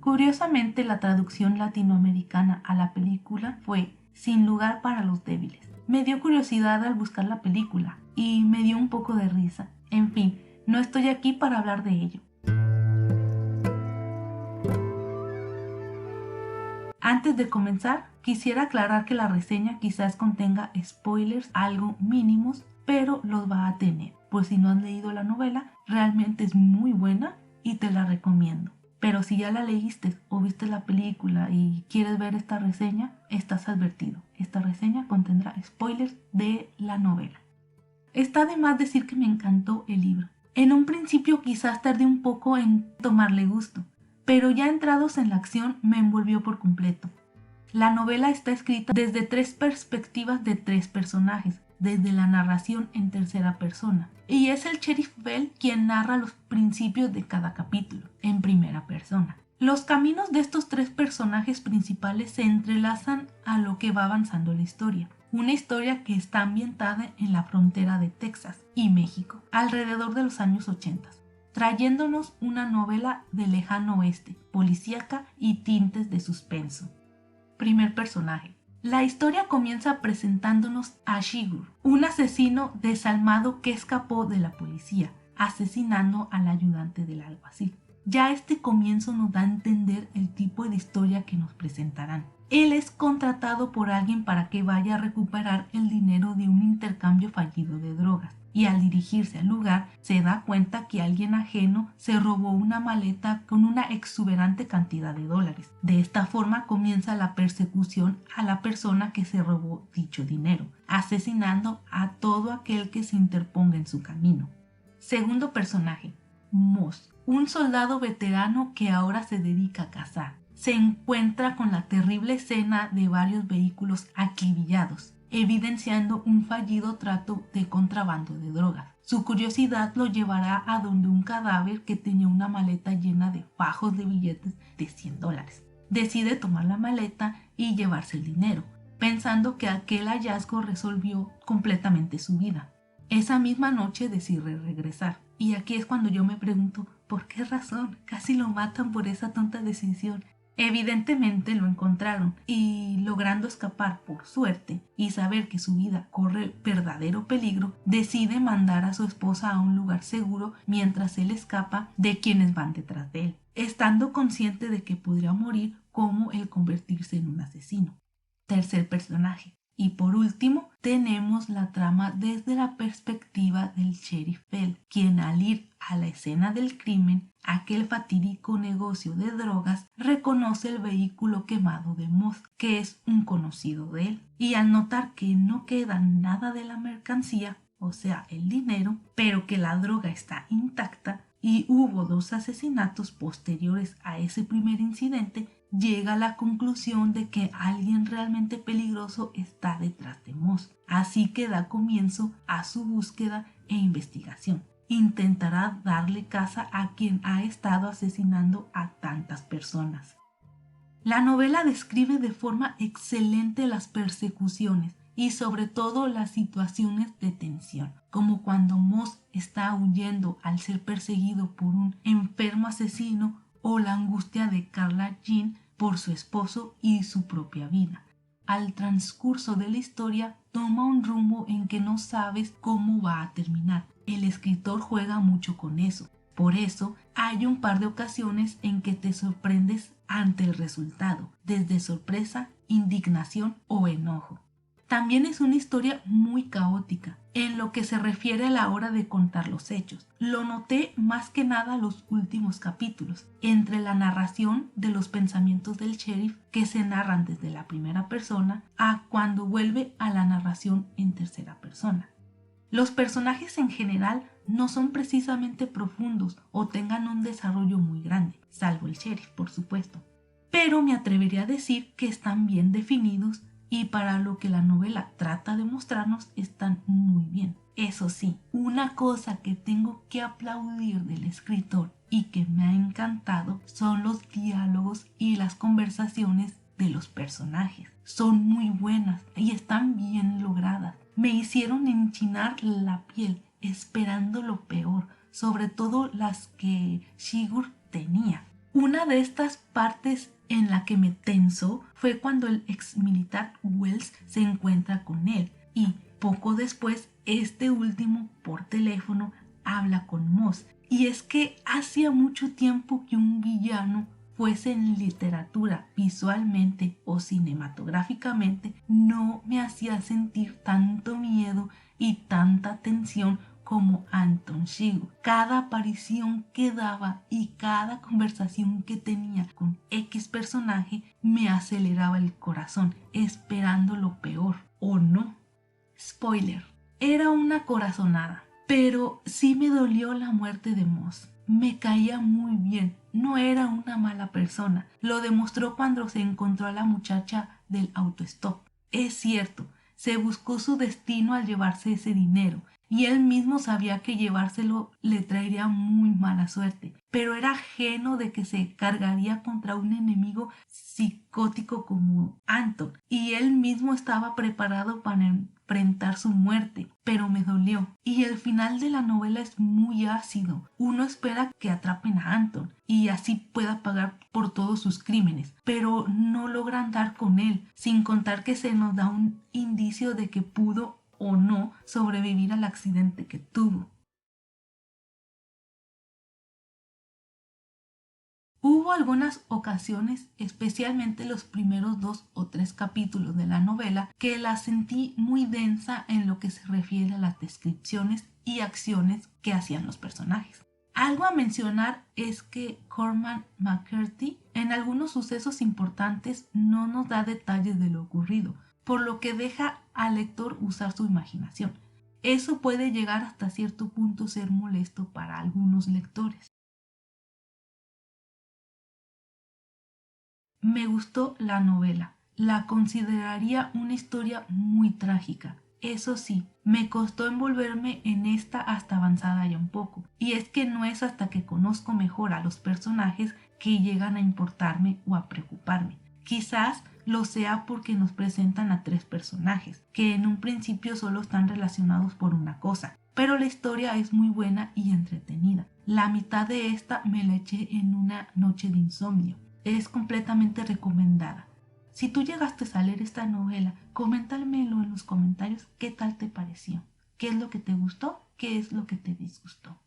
Curiosamente, la traducción latinoamericana a la película fue Sin lugar para los débiles. Me dio curiosidad al buscar la película y me dio un poco de risa. En fin, no estoy aquí para hablar de ello. Antes de comenzar, quisiera aclarar que la reseña quizás contenga spoilers algo mínimos, pero los va a tener. Pues si no has leído la novela, realmente es muy buena y te la recomiendo. Pero si ya la leíste o viste la película y quieres ver esta reseña, estás advertido. Esta reseña contendrá spoilers de la novela. Está de más decir que me encantó el libro. En un principio quizás tardé un poco en tomarle gusto, pero ya entrados en la acción me envolvió por completo. La novela está escrita desde 3 perspectivas de 3 personajes, desde la narración en tercera persona, y es el sheriff Bell quien narra los principios de cada capítulo, en primera persona. Los caminos de estos 3 personajes principales se entrelazan a lo que va avanzando la historia. Una historia que está ambientada en la frontera de Texas y México, alrededor de los años 80, trayéndonos una novela del lejano oeste, policíaca y tintes de suspenso. Primer personaje. La historia comienza presentándonos a Shigur, un asesino desalmado que escapó de la policía, asesinando al ayudante del alguacil. Ya este comienzo nos da a entender el tipo de historia que nos presentarán. Él es contratado por alguien para que vaya a recuperar el dinero de un intercambio fallido de drogas. Y al dirigirse al lugar se da cuenta que alguien ajeno se robó una maleta con una exuberante cantidad de dólares. De esta forma comienza la persecución a la persona que se robó dicho dinero, asesinando a todo aquel que se interponga en su camino. Segundo personaje, Moss, un soldado veterano que ahora se dedica a cazar. Se encuentra con la terrible escena de varios vehículos acribillados, evidenciando un fallido trato de contrabando de drogas. Su curiosidad lo llevará a donde un cadáver que tenía una maleta llena de fajos de billetes de $100. Decide tomar la maleta y llevarse el dinero, pensando que aquel hallazgo resolvió completamente su vida. Esa misma noche decide regresar. Y aquí es cuando yo me pregunto, ¿por qué razón? Casi lo matan por esa tonta decisión. Evidentemente lo encontraron y logrando escapar por suerte y saber que su vida corre verdadero peligro, decide mandar a su esposa a un lugar seguro mientras él escapa de quienes van detrás de él, estando consciente de que podría morir como el convertirse en un asesino. Tercer personaje. Y por último, tenemos la trama desde la perspectiva del sheriff Bell, quien al ir a la escena del crimen, aquel fatídico negocio de drogas, reconoce el vehículo quemado de Moss, que es un conocido de él. Y al notar que no queda nada de la mercancía, o sea, el dinero, pero que la droga está intacta y hubo 2 asesinatos posteriores a ese primer incidente, llega a la conclusión de que alguien realmente peligroso está detrás de Moss. Así que da comienzo a su búsqueda e investigación. Intentará darle caza a quien ha estado asesinando a tantas personas. La novela describe de forma excelente las persecuciones y sobre todo las situaciones de tensión, como cuando Moss está huyendo al ser perseguido por un enfermo asesino o la angustia de Carla Jean por su esposo y su propia vida. Al transcurso de la historia toma un rumbo en que no sabes cómo va a terminar. El escritor juega mucho con eso. Por eso hay un par de ocasiones en que te sorprendes ante el resultado, desde sorpresa, indignación o enojo. También es una historia muy caótica en lo que se refiere a la hora de contar los hechos. Lo noté más que nada los últimos capítulos, entre la narración de los pensamientos del sheriff que se narran desde la primera persona a cuando vuelve a la narración en tercera persona. Los personajes en general no son precisamente profundos o tengan un desarrollo muy grande, salvo el sheriff, por supuesto. Pero me atrevería a decir que están bien definidos y para lo que la novela trata de mostrarnos están muy bien. Eso sí, una cosa que tengo que aplaudir del escritor y que me ha encantado son los diálogos y las conversaciones de los personajes. Son muy buenas y están bien logradas. Me hicieron enchinar la piel esperando lo peor, sobre todo las que Shigur tenía. Una de estas partes en la que me tensó fue cuando el ex militar Wells se encuentra con él y poco después este último por teléfono habla con Moss. Y es que hacía mucho tiempo que un villano, fuese en literatura, visualmente o cinematográficamente, no me hacía sentir tanto miedo y tanta tensión como Anton Chigurh. Cada aparición que daba y cada conversación que tenía con X personaje me aceleraba el corazón, esperando lo peor, ¿o no? Spoiler, era una corazonada, pero sí me dolió la muerte de Moss. Me caía muy bien, no era una mala persona. Lo demostró cuando se encontró a la muchacha del autostop. Es cierto, se buscó su destino al llevarse ese dinero, y él mismo sabía que llevárselo le traería muy mala suerte, pero era ajeno de que se cargaría contra un enemigo psicótico como Anton, y él mismo estaba preparado para enfrentar su muerte, pero me dolió. Y el final de la novela es muy ácido. Uno espera que atrapen a Anton y así pueda pagar por todos sus crímenes, pero no logran dar con él, sin contar que se nos da un indicio de que pudo o no sobrevivir al accidente que tuvo. Hubo algunas ocasiones, especialmente los primeros 2 o 3 capítulos de la novela, que la sentí muy densa en lo que se refiere a las descripciones y acciones que hacían los personajes. Algo a mencionar es que Cormac McCarthy en algunos sucesos importantes no nos da detalles de lo ocurrido, por lo que deja al lector usar su imaginación. Eso puede llegar hasta cierto punto a ser molesto para algunos lectores. Me gustó la novela. La consideraría una historia muy trágica. Eso sí, me costó envolverme en esta hasta avanzada ya un poco. Y es que no es hasta que conozco mejor a los personajes que llegan a importarme o a preocuparme. Quizás lo sea porque nos presentan a 3 personajes, que en un principio solo están relacionados por una cosa. Pero la historia es muy buena y entretenida. La mitad de esta me la eché en una noche de insomnio. Es completamente recomendada. Si tú llegaste a leer esta novela, coméntamelo en los comentarios qué tal te pareció, qué es lo que te gustó, qué es lo que te disgustó.